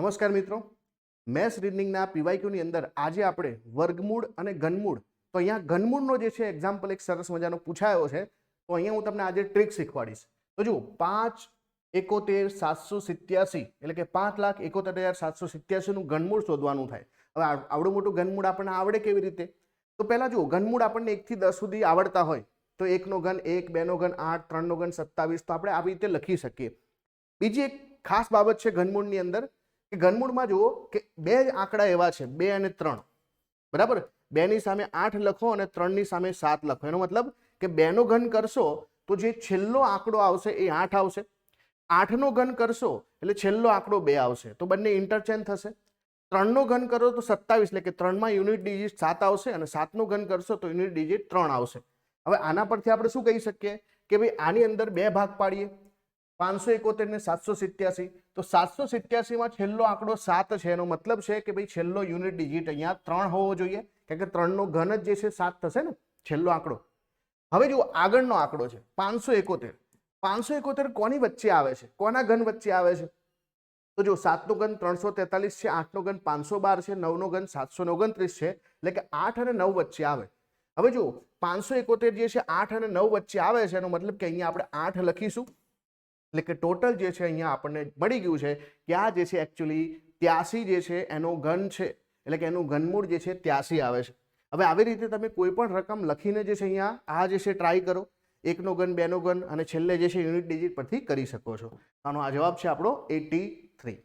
નમસ્કાર મિત્રો, મેથ્સ રીઝનિંગના પીવાયક્યુની અંદર આજે આપણે વર્ગમૂળ અને ઘનમૂળ, તો અહીંયા ઘનમૂળનો જે છે એક્ઝામ્પલ એક સરસ મજાનો પૂછાયો છે. તો અહીંયા હું તમને આજે ટ્રીક શીખવાડીશ. તો જુઓ, 5,71,787 એટલે કે 5,71,787 નું ઘનમૂળ શોધવાનું થાય. હવે આવડું મોટું ઘનમૂળ આપણને આવડે કેવી રીતે? તો પહેલા જુઓ, ઘનમૂળ આપણને 1 થી 10 સુધી આવડતા હોય તો 1 નો ઘન 1, 2 નો ઘન 8, 3 નો ઘન 27, તો આપણે આવી રીતે લખી શકીએ. બીજી એક ખાસ બાબત છે ઘનમૂળની અંદર કે ઘનમૂળમાં જુઓ કે બે જ આંકડા એવા છે, 2 અને 3, બરાબર. 2 ની સામે 8 લખો અને 3 ની સામે 7 લખો. એનો મતલબ કે 2 નો ઘન કરશો તો જે છેલ્લો આંકડો આવશે એ 8 આવશે. 8 નો ઘન કરશો એટલે છેલ્લો આંકડો 2 આવશે, તો બંને ઇન્ટરચેન્જ થશે. 3 નો ઘન કરો તો 27 એટલે કે 3 માં યુનિટ ડિજિટ 7 આવશે અને 7 નો ઘન કરશો તો યુનિટ ડિજિટ 3 આવશે. હવે આના પરથી આપણે શું કહી શકીએ કે ભાઈ આની અંદર 2 ભાગ પાડીએ, 571 ને 787, તો 787 માં છેલ્લો આંકડો 7 છે. એનો મતલબ છે કે ભાઈ છેલ્લો યુનિટ ડિજિટ અહીંયા 3 હોવો જોઈએ, કારણ કે 3 નો ઘન જ જે છે 7 થશે ને છેલ્લો આંકડો. હવે જુઓ, આગળનો આંકડો છે 571. 571 કોની વચ્ચે આવે છે? કોના ઘન વચ્ચે આવે છે? તો જો 7 નો ઘન 343 છે, 8 નો ઘન 512 છે, 9 નો ઘન 729 છે, એટલે કે 8 અને 9 વચ્ચે આવે. હવે જુઓ, 571 જે છે 8 અને 9 વચ્ચે આવે છે, એનો મતલબ કે અહીંયા આપણે 8 લખીશું, એટલે કે ટોટલ જે છે અહીંયા આપણને મળી ગયું છે કે આ જે છે એકચ્યુઅલી 83 જે છે એનો ઘન છે, એટલે કે એનું ઘનમૂળ જે છે 83 આવે છે. હવે આવી રીતે તમે કોઈ પણ રકમ લખીને જે છે અહીંયા આ જે છે ટ્રાય કરો, 1 નો ઘન, 2 નો ઘન અને છેલ્લે જે છે યુનિટ ડિજિટ પરથી કરી શકો છો. આનો આ જવાબ છે આપણો 83.